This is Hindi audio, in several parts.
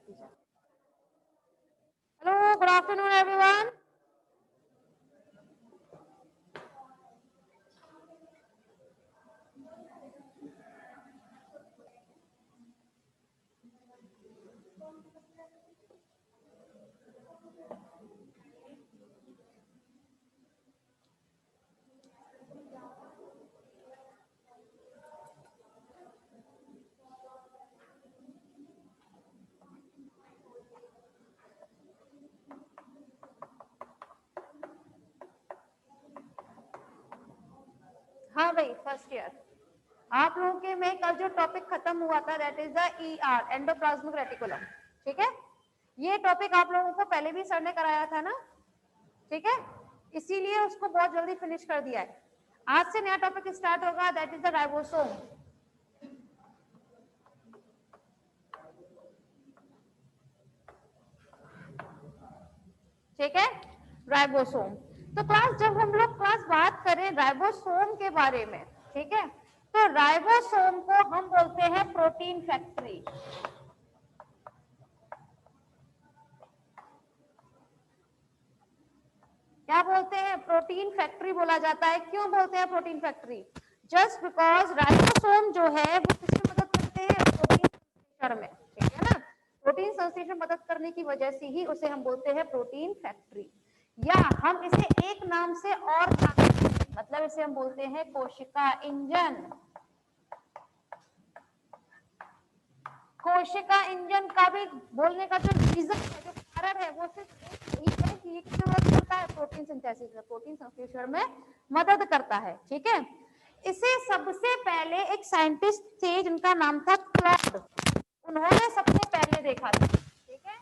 Hello, good afternoon, everyone. हाँ भाई, फर्स्ट ईयर आप लोगों के में कल जो टॉपिक खत्म हुआ था that is the ER endoplasmic reticulum. ठीक है, ये टॉपिक आप लोगों को पहले भी सर ने कराया था ना, ठीक है, इसीलिए उसको बहुत जल्दी फिनिश कर दिया है। आज से नया टॉपिक स्टार्ट होगा दैट इज द राइबोसोम। ठीक है, राइबोसोम। तो क्लास जब हम लोग क्लास बात करें राइबोसोम के बारे में, ठीक है, तो राइबोसोम को हम बोलते हैं प्रोटीन फैक्ट्री। क्या बोलते हैं? प्रोटीन फैक्ट्री बोला जाता है। क्यों बोलते हैं protein factory? Just because ribosome जो है वो किसमें मदद करते हैं? प्रोटीन संश्लेषण में, ठीक है ना, प्रोटीन संश्लेषण में मदद करने की वजह से ही उसे हम बोलते हैं प्रोटीन फैक्ट्री, या हम इसे एक नाम से और मतलब इसे हम बोलते हैं कोशिका इंजन। कोशिका इंजन का भी बोलने का जो रीजन है, जो कारण है, वो सिर्फ यही है कि ये किसमें मदद करता है? प्रोटीन सिंथेसिस में, प्रोटीन संश्लेषण में मदद करता है। ठीक है, इसे सबसे पहले एक साइंटिस्ट थे जिनका नाम था क्लॉड, उन्होंने सबसे पहले देखा था। ठीक है,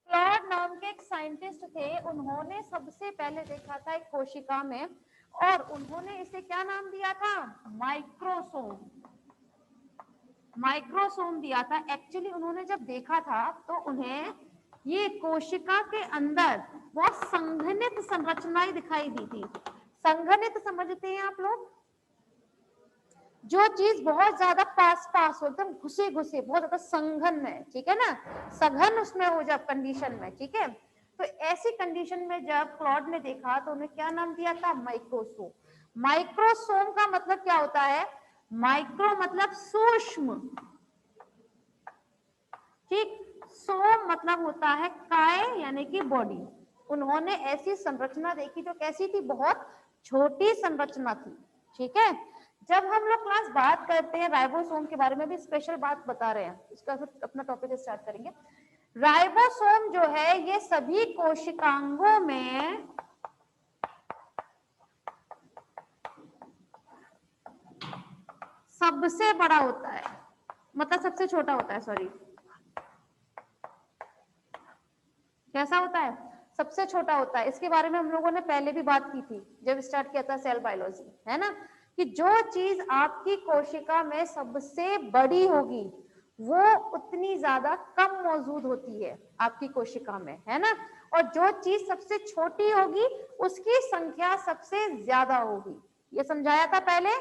क्लॉड नाम के एक साइंटिस्ट थे, उन्होंने सबसे पहले देखा था एक कोशिका में, और उन्होंने इसे क्या नाम दिया था? माइक्रोसोम। माइक्रोसोम दिया था। एक्चुअली उन्होंने जब देखा था तो उन्हें ये कोशिका के अंदर बहुत संघनित संरचनाएं दिखाई दी थी। संघनित समझते हैं आप लोग? जो चीज बहुत ज्यादा पास पास हो, एकदम घुसे घुसे, बहुत ज्यादा संघन में, ठीक है ना, सघन उसमें हो जब कंडीशन में, ठीक है, तो ऐसी कंडीशन में जब क्लॉड ने देखा तो उन्हें क्या नाम दिया था? माइक्रोसोम। माइक्रोसोम का मतलब क्या होता है? माइक्रो मतलब सूक्ष्म, ठीक, सोम मतलब होता है काय यानी कि बॉडी। उन्होंने ऐसी संरचना देखी जो कैसी थी? बहुत छोटी संरचना थी। ठीक है, जब हम लोग क्लास बात करते हैं राइबोसोम के बारे में भी स्पेशल बात बता रहे हैं, इसका फिर अपना टॉपिक स्टार्ट करेंगे। राइबोसोम जो है ये सभी कोशिकांगों में सबसे बड़ा होता है, मतलब सबसे छोटा होता है, सॉरी, कैसा होता है? सबसे छोटा होता है। इसके बारे में हम लोगों ने पहले भी बात की थी जब स्टार्ट किया था सेल बायोलॉजी, है ना, कि जो चीज आपकी कोशिका में सबसे बड़ी होगी वो उतनी ज्यादा कम मौजूद होती है आपकी कोशिका में, है ना, और जो चीज सबसे छोटी होगी उसकी संख्या सबसे ज्यादा होगी। ये समझाया था पहले,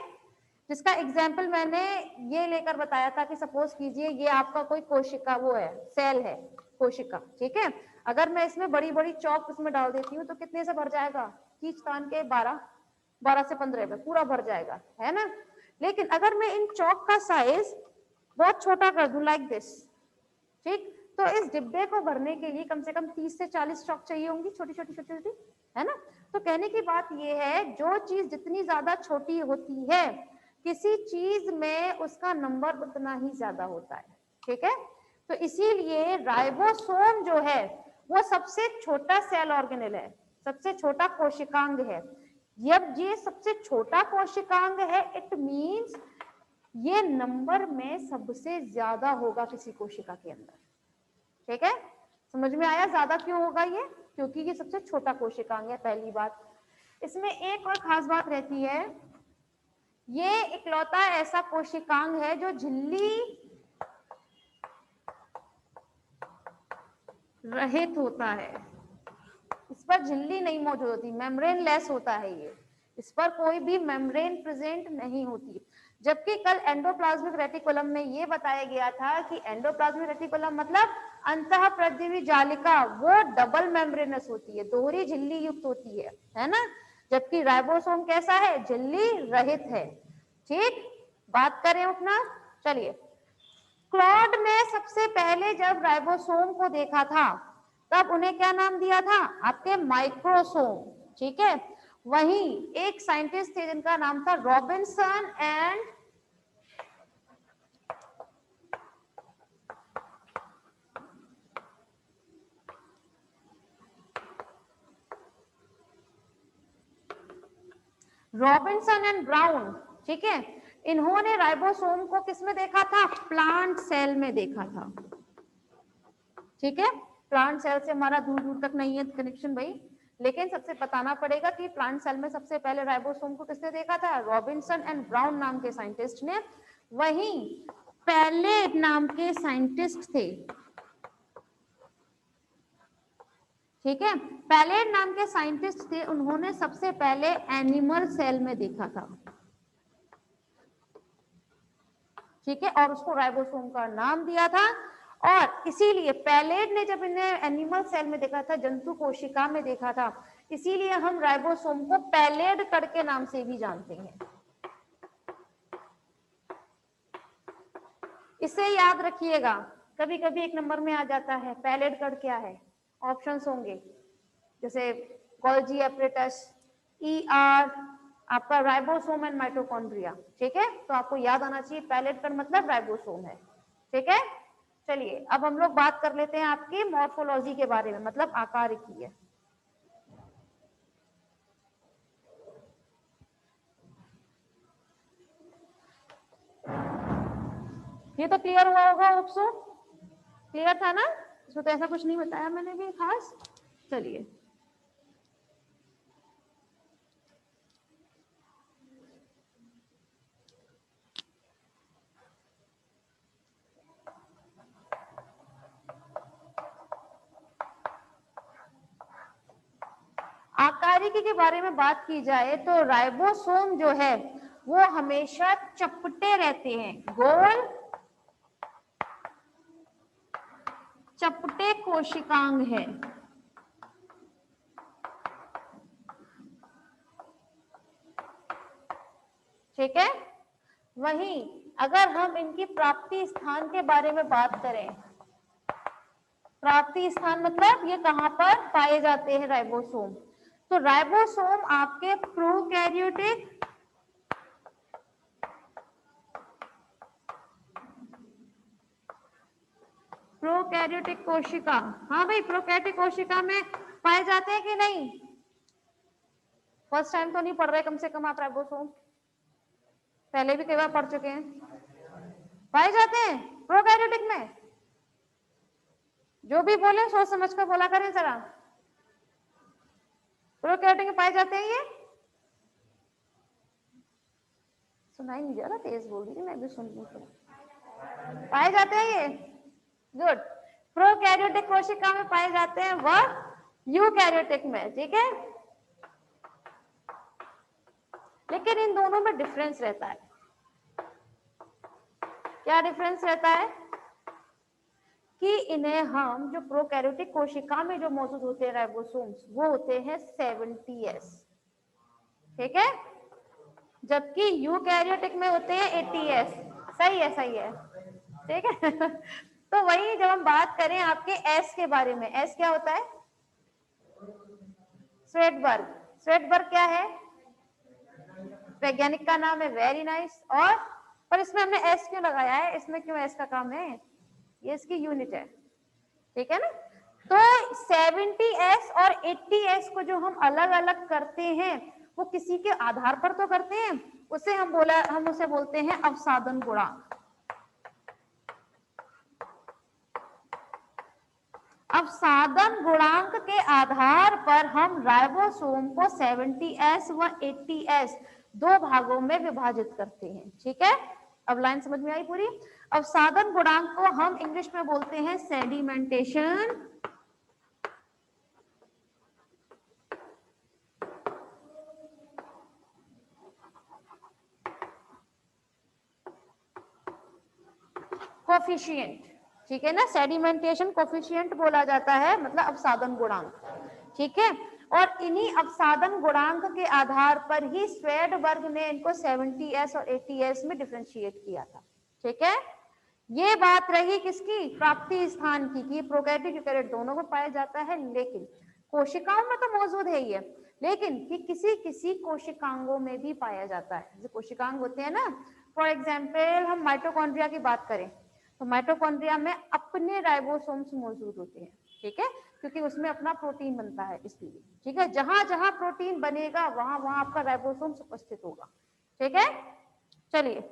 जिसका एग्जाम्पल मैंने ये लेकर बताया था कि सपोज कीजिए ये आपका कोई कोशिका वो है, सेल है, कोशिका, ठीक है, अगर मैं इसमें बड़ी बड़ी चौक इसमें डाल देती हूँ तो कितने से भर जाएगा? खींच तान के 12 से 15 में पूरा भर जाएगा, है ना। लेकिन अगर मैं इन चौक का साइज बहुत छोटा कर दूं लाइक दिस, ठीक, तो इस डिब्बे को भरने के लिए कम से कम 30 से 40 चौक चाहिए होंगी, छोटी छोटी छोटी छोटी, है ना। तो कहने की बात यह है जो चीज जितनी ज्यादा छोटी होती है किसी चीज में उसका नंबर उतना ही ज्यादा होता है। ठीक है, तो इसीलिए राइबोसोम जो है वो सबसे छोटा सेल ऑर्गेनेल है, सबसे छोटा कोशिकांग है। जब ये सबसे छोटा कोशिकांग है इट मींस ये नंबर में सबसे ज्यादा होगा किसी कोशिका के अंदर। ठीक है, समझ में आया ज्यादा क्यों होगा ये? क्योंकि ये सबसे छोटा कोशिकांग है, पहली बात। इसमें एक और खास बात रहती है, ये इकलौता ऐसा कोशिकांग है जो झिल्ली रहित होता है, इस पर झिल्ली नहीं मौजूद होती, मेम्ब्रेन लेस होता है ये, इस पर कोई भी मेम्ब्रेन प्रेजेंट नहीं होती। जबकि कल एंडोप्लाज्मिक रेटिकुलम में ये बताया गया था कि एंडोप्लाज्मिक रेटिकुलम मतलब अंतःप्रज्ञवी जालिका, वो डबल मेम्ब्रेनस होती है, दोहरी झिल्ली युक्त होती है ना, जबकि राइबोसोम कैसा है, झिल्ली रहित है। ठीक, बात करें अपना, चलिए क्लॉड ने सबसे पहले जब राइबोसोम को देखा था तब उन्हें क्या नाम दिया था, आपके माइक्रोसोम। ठीक है, वहीं एक साइंटिस्ट थे जिनका नाम था रॉबिन्सन एंड ब्राउन। ठीक है, इन्होंने राइबोसोम को किसमें देखा था, प्लांट सेल में देखा था। ठीक है, प्लांट सेल से हमारा दूर दूर तक नहीं है कनेक्शन भाई, लेकिन सबसे बताना पड़ेगा कि प्लांट सेल में सबसे पहले राइबोसोम को किसने देखा था, रॉबिन्सन एंड ब्राउन नाम के साइंटिस्ट ने। वहीं पैलेट नाम के साइंटिस्ट थे। ठीक है, पैलेट नाम के साइंटिस्ट थे, उन्होंने सबसे पहले एनिमल सेल में देखा था। ठीक है, और उसको राइबोसोम का नाम दिया था। और इसीलिए पैलेट ने जब इन्हें एनिमल सेल में देखा था, जंतु कोशिका में देखा था, इसीलिए हम राइबोसोम को पैलेट कण के नाम से भी जानते हैं। इसे याद रखिएगा, कभी कभी एक नंबर में आ जाता है पैलेट कण क्या है, ऑप्शंस होंगे जैसे गोल्जी एपरेटस, ER, आपका राइबोसोम एंड माइटोकॉन्ड्रिया। ठीक है, तो आपको याद आना चाहिए पैलेट कण मतलब राइबोसोम है। ठीक है, चलिए अब हम लोग बात कर लेते हैं आपकी मॉर्फोलॉजी के बारे में, मतलब आकार की है। ये तो क्लियर हुआ होगा, होप्सो क्लियर था ना, इसमें तो ऐसा कुछ नहीं बताया मैंने भी खास। चलिए आकारिकी के बारे में बात की जाए तो राइबोसोम जो है वो हमेशा चपटे रहते हैं, गोल चपटे कोशिकांग है। ठीक है, वहीं अगर हम इनकी प्राप्ति स्थान के बारे में बात करें, प्राप्ति स्थान मतलब ये कहां पर पाए जाते हैं राइबोसोम, तो राइबोसोम आपके प्रोकैरियोटिक कोशिका, हाँ भाई प्रोकैरियोटिक कोशिका में पाए जाते हैं कि नहीं, फर्स्ट टाइम तो नहीं पढ़ रहे कम से कम आप राइबोसोम, पहले भी कई बार पढ़ चुके हैं, पाए जाते हैं प्रोकैरियोटिक में। जो भी बोले सोच समझ कर बोला करें जरा, प्रोकैरियोटिक में पाए जाते हैं ये, सुनाई नहीं दे रहा, तेज बोल रही मैं भी सुन लूं, पाए जाते हैं ये, गुड। प्रोकैरियोटिक कोशिका में पाए जाते हैं, वह यूकैरियोटिक में। ठीक है, लेकिन इन दोनों में डिफरेंस रहता है। क्या डिफरेंस रहता है कि इन्हें हम जो प्रोकैरियोटिक कोशिका में जो मौजूद होते हैं राइबोसोम्स, वो होते हैं 70S। ठीक है, जबकि यूकैरियोटिक में होते हैं 80S। सही है, सही है। ठीक है तो वही जब हम बात करें आपके एस के बारे में, एस क्या होता है, स्वेटबर्ग। स्वेटबर्ग क्या है, वैज्ञानिक का नाम है, वेरी नाइस। और पर इसमें हमने एस क्यों लगाया है, इसमें क्यों एस का काम है, ये इसकी यूनिट है। ठीक है ना, तो 70S और 80S को जो हम अलग अलग करते हैं वो किसी के आधार पर तो करते हैं, उसे हम उसे बोलते हैं अवसादन गुणांक। अवसादन गुणांक के आधार पर हम राइबोसोम को 70S व 80S दो भागों में विभाजित करते हैं। ठीक है, अब लाइन समझ में आई पूरी। अवसादन गुणांक को हम इंग्लिश में बोलते हैं सेडिमेंटेशन कोफिशिएंट, ठीक है ना, सेडिमेंटेशन कोफिशिएंट बोला जाता है, मतलब अवसादन गुणांक, ठीक है। और इन्हीं अवसादन गुणांक के आधार पर ही स्वेडबर्ग ने इनको 70s और 80s में डिफरेंशिएट किया था, ठीक है। ये बात रही किसकी, प्राप्ति स्थान की, कि प्रोकैरियोट यूकैरियोट दोनों में पाया जाता है, लेकिन कोशिकाओं में तो मौजूद है ये, लेकिन कि किसी किसी कोशिकांगों में भी पाया जाता है। जैसे कोशिकांग होते हैं ना, फॉर एग्जाम्पल हम माइटोकॉन्ड्रिया की बात करें तो माइटोकॉन्ड्रिया में अपने राइबोसोम्स मौजूद होते हैं, ठीक है, क्योंकि उसमें अपना प्रोटीन बनता है इसलिए, ठीक है। जहां जहां प्रोटीन बनेगा वहां वहां आपका राइबोसोम्स उपस्थित होगा, ठीक है। चलिए,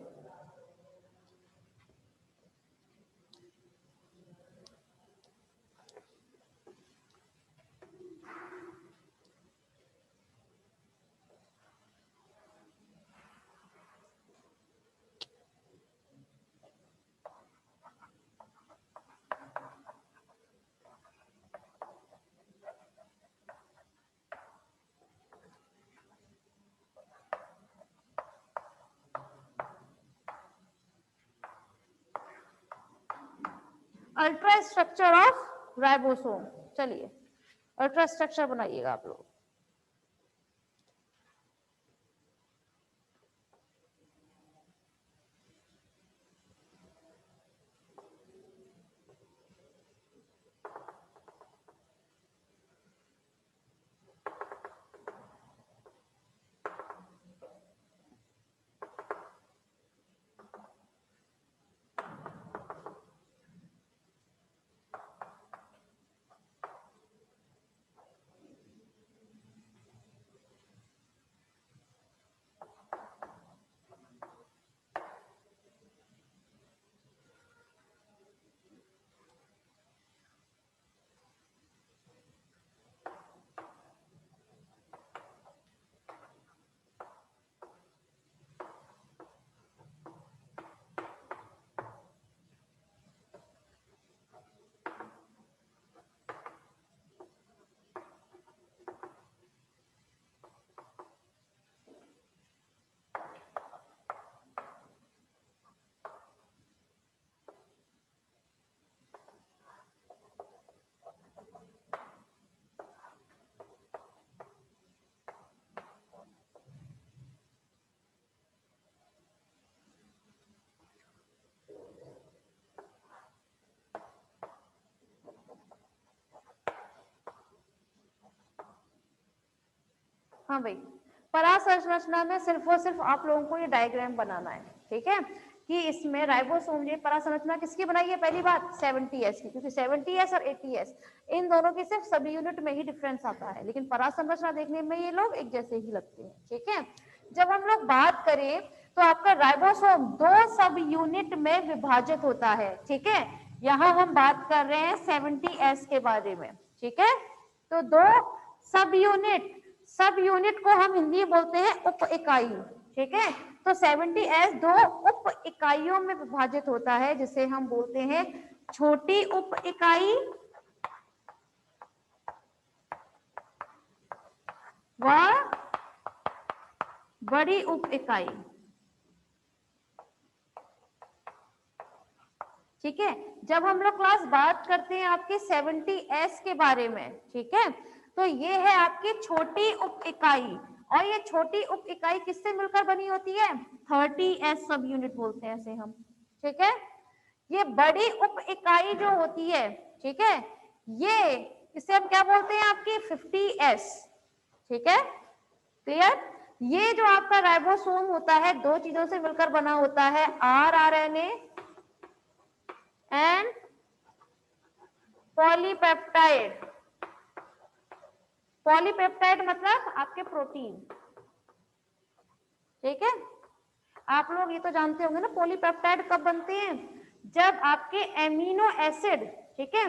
अल्ट्रा स्ट्रक्चर ऑफ राइबोसोम, चलिए अल्ट्रा स्ट्रक्चर बनाइएगा आप लोग। हाँ भाई, परासंरचना में सिर्फ और सिर्फ आप लोगों को ये डायग्राम बनाना है, ठीक है, कि इसमें राइबोसोम, ये परासंरचना किसकी बनाई है, पहली बात 70s की, क्योंकि 70s और 80s इन दोनों की सिर्फ सब यूनिट में ही डिफरेंस आता है, लेकिन परासंरचना देखने में ये लोग एक जैसे ही लगते हैं, ठीक है। जब हम लोग बात करें तो आपका राइबोसोम 2 सब यूनिट में विभाजित होता है, ठीक है। यहाँ हम बात कर रहे हैं 70s के बारे में, ठीक है। तो 2 सब यूनिट को हम हिंदी में बोलते हैं उप इकाई, ठीक है। तो 70s 2 उप इकाइयों में विभाजित होता है, जिसे हम बोलते हैं छोटी उप इकाई व बड़ी उप इकाई, ठीक है। जब हम लोग क्लास बात करते हैं आपके 70s के बारे में, ठीक है, तो ये है आपकी छोटी उप इकाई, और ये छोटी उप इकाई किससे मिलकर बनी होती है, 30s सब यूनिट बोलते हैं इसे हम, ठीक है। ये बड़ी उप इकाई जो होती है, ठीक है, ये इसे हम क्या बोलते हैं, आपकी 50s, ठीक है, क्लियर। ये जो आपका राइबोसोम होता है 2 चीजों से मिलकर बना होता है, rRNA एंड पॉलीपेप्टाइड। पॉलीपेप्टाइड मतलब आपके प्रोटीन, ठीक है। आप लोग ये तो जानते होंगे ना, पॉलीपेप्टाइड कब बनते हैं, जब आपके एमिनो एसिड, ठीक है,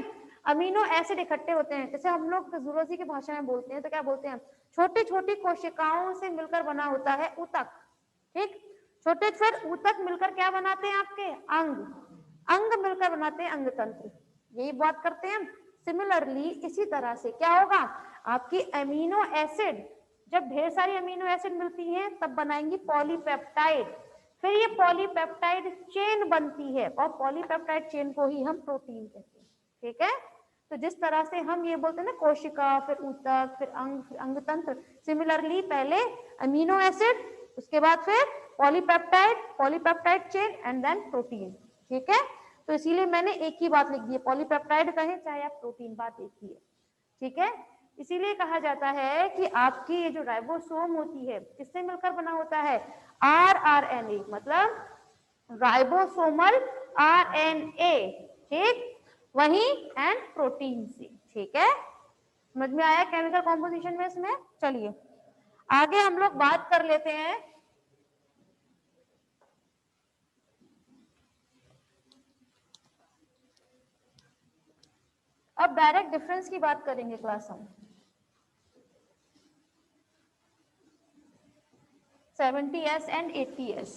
अमीनो एसिड इकट्ठे होते हैं। जैसे हम लोग जूलॉजी की भाषा में बोलते हैं तो क्या बोलते हैं, छोटी छोटी कोशिकाओं से मिलकर बना होता है ऊतक, ठीक। छोटे छोटे ऊतक मिलकर क्या बनाते हैं, आपके अंग, अंग मिलकर बनाते हैं अंग तंत्र, यही बात करते हैं। सिमिलरली इसी तरह से क्या होगा, आपकी अमीनो एसिड, जब ढेर सारी अमीनो एसिड मिलती हैं तब बनाएंगी पॉलीपेप्टाइड, फिर ये पॉलीपेप्टाइड चेन बनती है और पॉलीपेप्टाइड चेन को ही हम प्रोटीन कहते हैं। ठीक है, तो जिस तरह से हम ये बोलते हैं ना कोशिका, फिर ऊतक, फिर अंग तंत्र, सिमिलरली पहले अमीनो एसिड, उसके बाद फिर polypeptide chain and then protein. ठीक है, तो इसीलिए मैंने एक ही बात लिख दी है, पॉलीपेप्टाइड कहें चाहे आप प्रोटीन, बात एक ही है। ठीक है, इसीलिए कहा जाता है कि आपकी ये जो राइबोसोम होती है किससे मिलकर बना होता है, आरआरएनए, मतलब राइबोसोमल आरएनए। ठीक, वही एंड प्रोटीन से। ठीक है, समझ में आया केमिकल कॉम्पोजिशन में इसमें। चलिए आगे हम लोग बात कर लेते हैं अब डायरेक्ट डिफरेंस की बात करेंगे क्लास हम। 70S and 80S।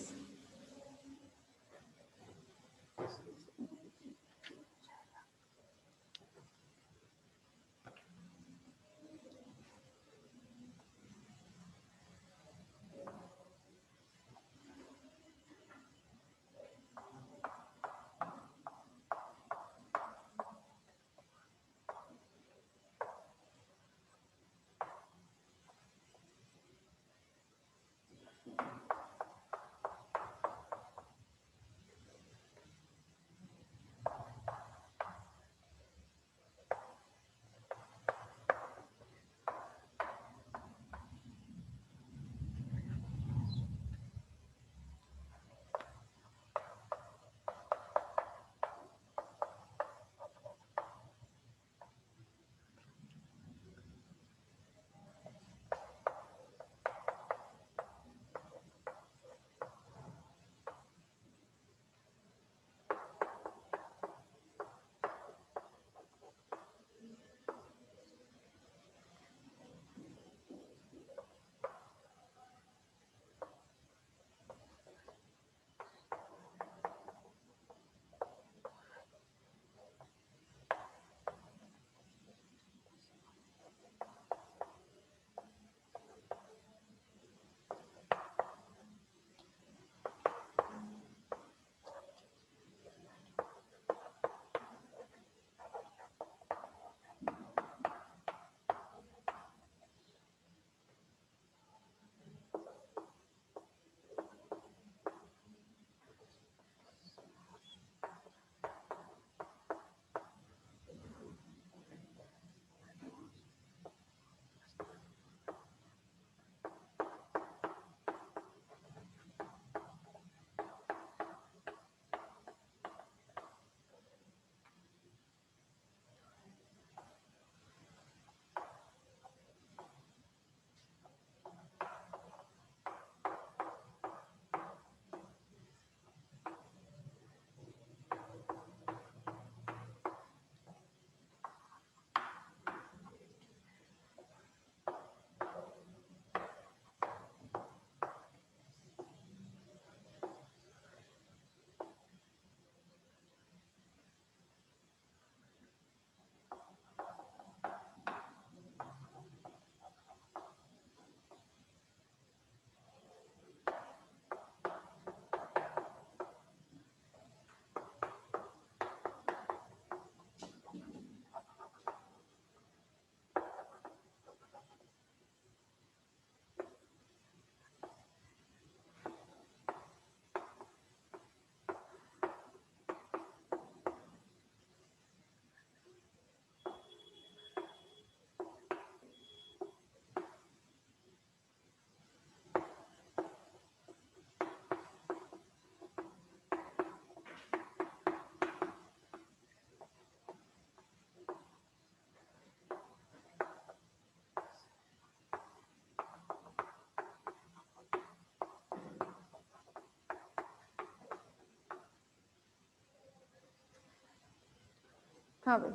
हाँ भाई,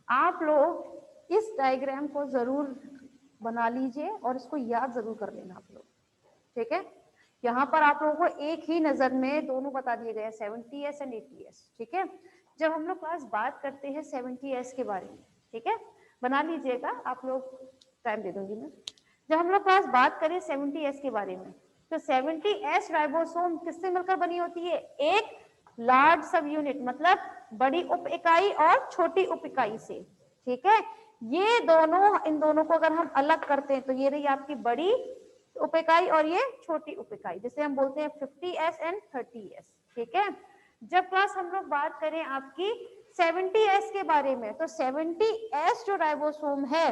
आप लोग इस डायग्राम को जरूर बना लीजिए और इसको याद जरूर कर लेना आप लोग। ठीक है, यहाँ पर आप लोगों को एक ही नजर में दोनों बता दिए गए 70S एंड 80S। ठीक है, जब हम लोग क्लास बात करते हैं 70S के बारे में, ठीक है, बना लीजिएगा आप लोग, टाइम दे दूंगी मैं। जब हम लोग क्लास बात करें 70S के बारे में, तो 70S राइबोसोम किससे मिलकर बनी होती है? एक लार्ज सब यूनिट मतलब बड़ी उप इकाई और छोटी उप इकाई से, ठीक है। ये दोनों, इन दोनों को अगर हम अलग करते हैं तो ये रही आपकी बड़ी उप इकाई और ये छोटी उप इकाई, जिसे हम बोलते हैं 50S एंड 30S, ठीक है। जब क्लास हम लोग बात करें आपकी 70S के बारे में, तो 70S जो राइबोसोम है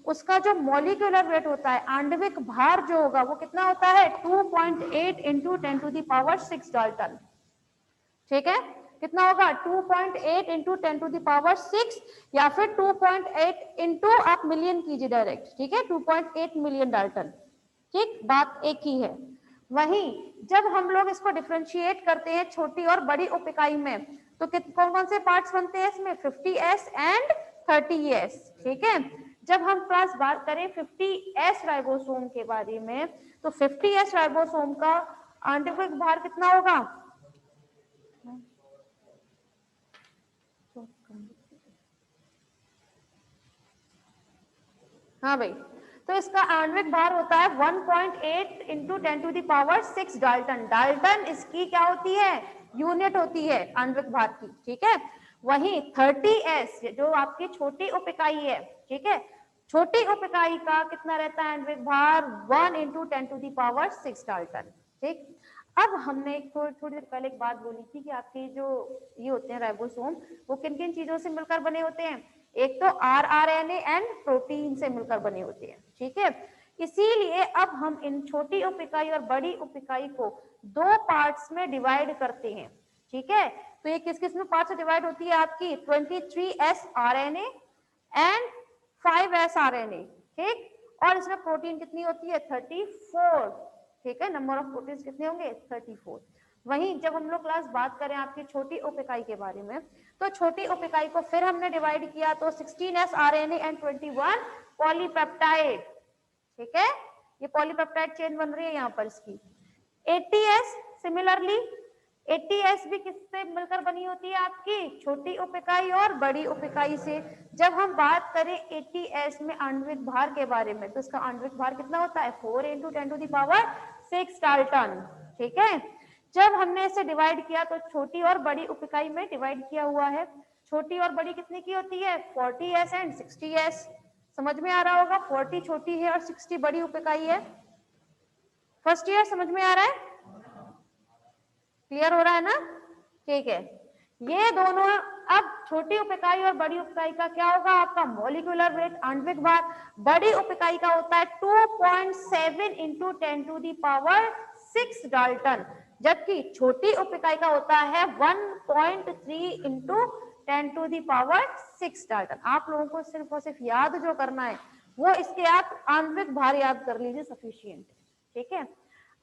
उसका जो मॉलिक्यूलर वेट होता है, आणविक भार जो होगा वो कितना होता है? 2.8 इंटू 10⁶ डाल्टन, ठीक है। कितना होगा? 2.8 इंटू 10⁶, या फिर 2.8 इंटू आप मिलियन कीजिए डायरेक्ट, ठीक है, 2.8 मिलियन डाल्टन, ठीक, बात एक ही है। वहीं जब हम लोग इसको डिफरेंशिएट करते हैं छोटी और बड़ी उप इकाई में, तो कौन कौन से पार्ट्स बनते हैं इसमें? 50S एंड 30S, ठीक है। जब हम क्लास बात करें 50S राइबोसोम के बारे में, तो 50S राइबोसोम का आणविक भार कितना होगा? हाँ भाई, तो इसका आणविक भार होता है 1.8 इंटू 10⁶ डाल्टन। डाल्टन इसकी क्या होती है? यूनिट होती है आणविक भार की, ठीक है। वहीं 30S जो आपकी छोटी उप इकाई है, ठीक है, छोटी उप इकाई का कितना रहता है आणविक भार? 1 इंटू 10⁶ डाल्टन, ठीक। अब हमने थोड़ी देर पहले एक बात बोली थी कि आपके जो ये होते हैं राइबोसोम, वो किन किन चीजों से मिलकर बने होते हैं? एक तो rRNA एंड प्रोटीन से मिलकर बने होते हैं, ठीक है। इसीलिए अब हम इन छोटी उप इकाई और बड़ी उप इकाई को दो पार्ट्स में डिवाइड करते हैं, ठीक है। तो ये किस किस में पार्ट से डिवाइड होती है आपकी? 23S RNA and 5S RNA, ठीक। और इसमें प्रोटीन कितनी होती है? 34, ठीक है। नंबर ऑफ प्रोटीन्स कितने होंगे? 34। वहीं जब हम लोग क्लास बात करें आपकी छोटी उप इकाई के बारे में, तो छोटी उप इकाई को फिर हमने डिवाइड किया तो 16S RNA एंड 21 पॉलीपेप्टाइड, ठीक है। ये पॉलीपेप्टाइड चेन बन रही है यहाँ पर इसकी। 80S सिमिलरली, 80S भी किससे मिलकर बनी होती है आपकी? छोटी उप इकाई और बड़ी उप इकाई से। जब हम बात करें 80S में आणविक भार के बारे में, तो इसका आणविक भार कितना होता है? 4 इंटू 10⁶ डाल्टन, ठीक है। जब हमने इसे डिवाइड किया तो छोटी और बड़ी उप इकाई में डिवाइड किया हुआ है। छोटी और बड़ी कितने की होती है? 40S and 60S। समझ में आ रहा होगा, 40 छोटी है और 60 बड़ी उप इकाई है। फर्स्ट ईयर समझ में आ रहा है? क्लियर हो रहा है ना? ठीक है। ये दोनों, अब छोटी उप इकाई और बड़ी उप इकाई का क्या होगा आपका? मॉलिक्यूलर वेट, आणविक भार। बड़ी उप इकाई का होता है 2.7 इंटू 10⁶ डाल्टन, जबकि छोटी उप इकाई का होता है 1.3 इंटू 10⁶ डाल्टन। आप लोगों को सिर्फ और सिर्फ याद जो करना है वो इसके आप आणविक भार याद कर लीजिए, सफिशियंट, ठीक है।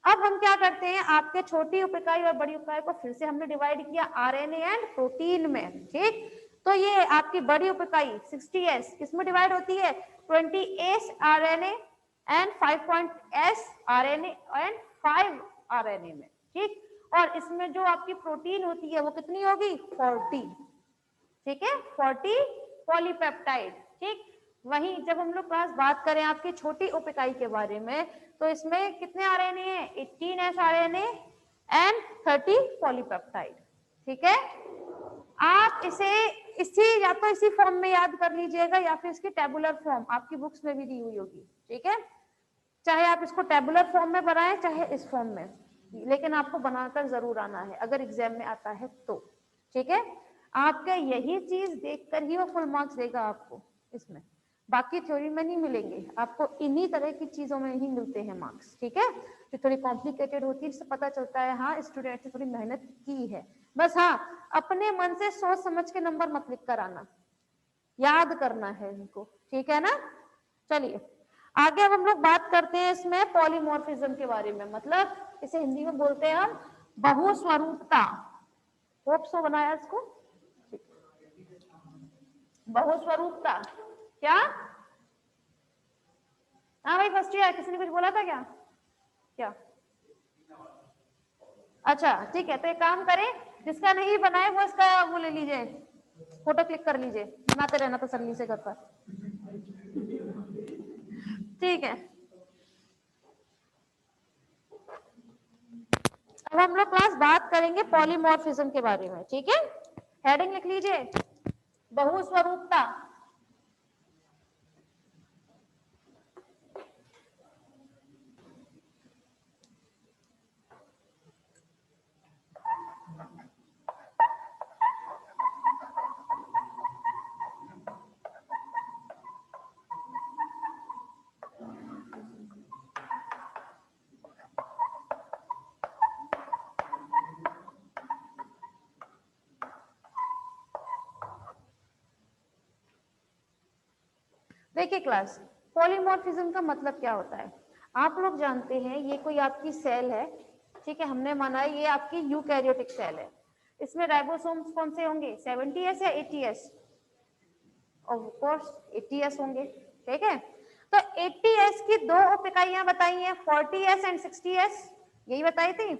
अब हम क्या करते हैं, आपके छोटी उप इकाई और बड़ी उप इकाई को फिर से हमने डिवाइड किया आरएनए एंड प्रोटीन में, ठीक। तो ये आपकी बड़ी उप इकाई 60S किसमें डिवाइड होती है? 20S RNA and 5.S RNA and 5 RNA में, ठीक। और इसमें जो आपकी प्रोटीन होती है वो कितनी होगी? 40, ठीक है, 40 पॉलीपेप्टाइड, ठीक। वहीं जब हम लोग क्लास बात करें आपकी छोटी उप इकाई के बारे में, तो इसमें कितने आरएनए हैं? 18S RNA एंड 30 पॉलीपेप्टाइड, ठीक है। आप इसे या तो इसी फॉर्म में याद कर लीजिएगा या फिर इसकी टेबुलर फॉर्म आपकी बुक्स में भी दी हुई होगी, ठीक है। चाहे आप इसको टेबुलर फॉर्म में बनाएं चाहे इस फॉर्म में, लेकिन आपको बनाकर जरूर आना है अगर एग्जाम में आता है तो, ठीक है। आपका यही चीज देखकर ही वो फुल मार्क्स देगा आपको इसमें, बाकी थ्योरी में नहीं मिलेंगे आपको, इन्हीं तरह की चीजों में ही मिलते हैं मार्क्स, ठीक है। जो थोड़ी कॉम्प्लिकेटेड होती है इससे पता चलता है हाँ स्टूडेंट ने थोड़ी मेहनत की है। बस हाँ, अपने मन से सोच समझ के नंबर मत लिख कर आना, याद करना है इनको, ठीक है ना। चलिए आगे अब हम लोग बात करते हैं इसमें पॉलीमॉर्फिज्म के बारे में, मतलब इसे हिंदी में बोलते हैं हम बहुस्वरूपता। होप सो बनाया इसको, बहुस्वरूपता क्या? हाँ भाई फर्स्ट ईयर, किसी ने कुछ बोला था क्या? क्या? अच्छा ठीक है, तो एक काम करें, जिसका नहीं बनाए वो इसका वो ले लीजिए, फोटो क्लिक कर लीजिए, बनाते रहना तसल्ली से घर पर, ठीक है। अब हम लोग क्लास बात करेंगे पॉलीमॉर्फिज्म के बारे में, ठीक है। हेडिंग लिख लीजिए, बहुस्वरूपता। देखिए क्लास, पॉलीमॉर्फिज्म का मतलब क्या होता है। आप लोग जानते हैं ये कोई आपकी सेल है, ठीक है, हमने माना है ये आपकी यूकैरियोटिक सेल है। इसमें राइबोसोम्स कौन से होंगे, 70s या 80s? ऑफ कोर्स 80s होंगे, ठीक है। तो 80s की दो उप इकाइयां बताई हैं, 40s एंड 60s, यही बताई थी।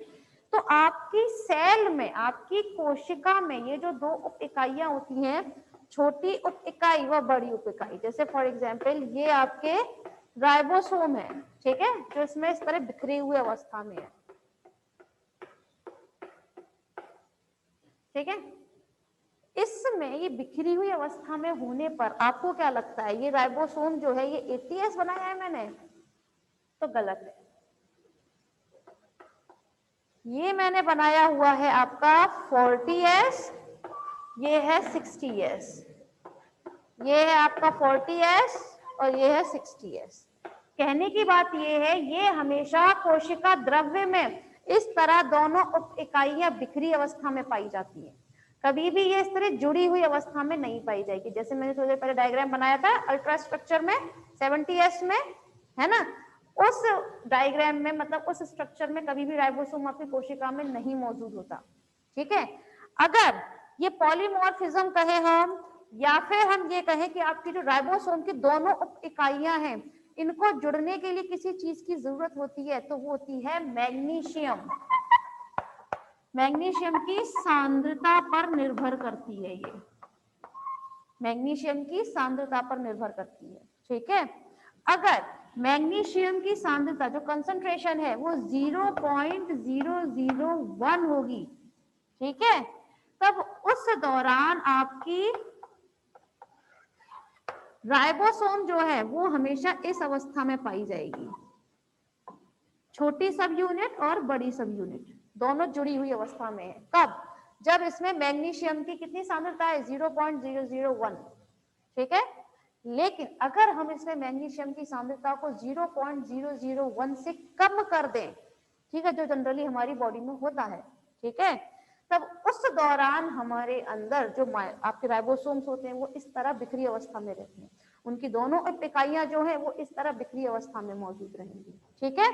तो आपकी सेल में, आपकी कोशिका में ये जो दो उप इकाइयां होती हैं, छोटी उप इकाई व बड़ी उप इकाई, जैसे फॉर एग्जांपल ये आपके राइबोसोम है, ठीक है, जो इसमें इस तरह बिखरी हुई अवस्था में है, ठीक है। इसमें ये बिखरी हुई अवस्था में होने पर आपको क्या लगता है, ये राइबोसोम जो है ये 80s बनाया है मैंने? तो गलत है, ये मैंने बनाया हुआ है आपका 40s, ये है 60s, ये है आपका 40s और ये है 60s। कहने की बात ये है, ये हमेशा कोशिका द्रव्य में इस तरह दोनों उप इकाइयां बिखरी अवस्था में पाई जाती हैं, कभी भी ये इस तरह जुड़ी हुई अवस्था में नहीं पाई जाएगी। जैसे मैंने थोड़ी देर पहले डायग्राम बनाया था अल्ट्रा स्ट्रक्चर में 70s में, है ना, उस डायग्राम में मतलब उस स्ट्रक्चर में कभी भी राइबोसोम आपकी कोशिका में नहीं मौजूद होता, ठीक है। अगर ये पॉलीमॉर्फिज्म कहे हम, या फिर हम ये कहें कि आपकी जो राइबोसोम की दोनों उप इकाइयां हैं, इनको जुड़ने के लिए किसी चीज की जरूरत होती है, तो वो होती है मैग्नीशियम। मैग्नीशियम की सांद्रता पर निर्भर करती है, ये मैग्नीशियम की सांद्रता पर निर्भर करती है, ठीक है। अगर मैग्नीशियम की सांद्रता जो कंसंट्रेशन है वो 0.001 होगी, ठीक है, तब उस दौरान आपकी राइबोसोम जो है वो हमेशा इस अवस्था में पाई जाएगी, छोटी सब यूनिट और बड़ी सब यूनिट दोनों जुड़ी हुई अवस्था में है। कब? जब इसमें मैग्नीशियम की कितनी सांद्रता है, 0.001, ठीक है। लेकिन अगर हम इसमें मैग्नीशियम की सांद्रता को 0.001 से कम कर दें, ठीक है, जो जनरली हमारी बॉडी में होता है, ठीक है, तब उस दौरान हमारे अंदर जो आपके राइबोसोम्स होते हैं वो इस तरह बिखरी अवस्था में रहते हैं, उनकी दोनों इकाइयां जो है वो इस तरह बिखरी अवस्था में मौजूद रहेंगी, ठीक है।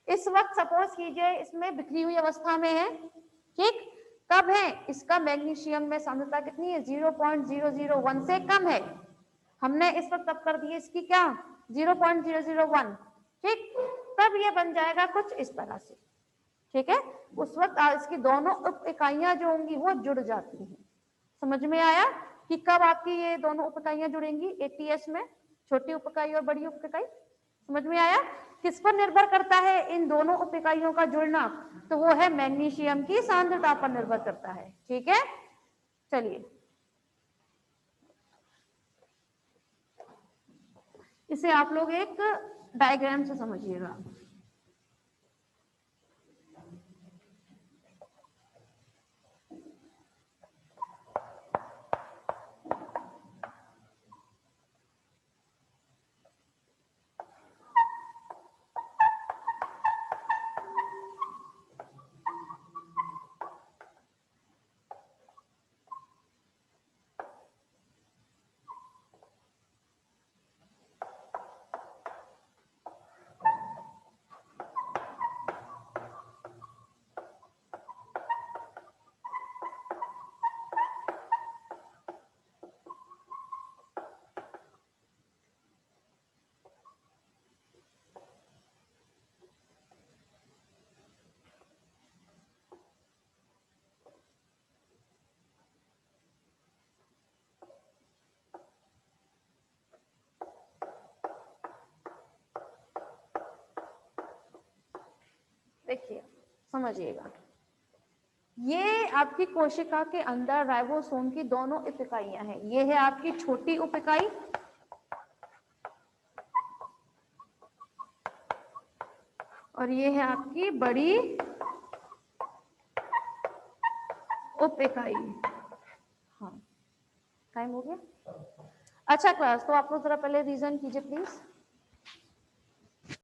इस वक्त सपोज कीजिए इसमें बिखरी हुई अवस्था में है, ठीक, कब है, इसका मैग्नीशियम में सांद्रता कितनी है, 0.001 से कम है, हमने इस वक्त तब कर दी इसकी क्या, 0.001, ठीक, तब ये बन जाएगा कुछ इस तरह से, ठीक है। उस वक्त इसकी दोनों उप इकाइयां जो होंगी वो जुड़ जाती हैं। समझ में आया कि कब आपकी ये दोनों उप इकाइयां जुड़ेंगी, 80s में, छोटी उप इकाई और बड़ी उप इकाई। समझ में आया? किस पर निर्भर करता है इन दोनों उप इकाइयों का जुड़ना, तो वो है मैग्नीशियम की सांद्रता पर निर्भर करता है, ठीक है। चलिए इसे आप लोग एक डायग्राम से समझिएगा। देखिए समझिएगा, ये आपकी कोशिका के अंदर राइबोसोम की दोनों उप इकाइयां हैं। ये है आपकी छोटी उप इकाई और ये है आपकी बड़ी उप इकाई। हाँ, टाइम हो गया। अच्छा क्लास, तो आप लोग जरा पहले रीजन कीजिए प्लीज।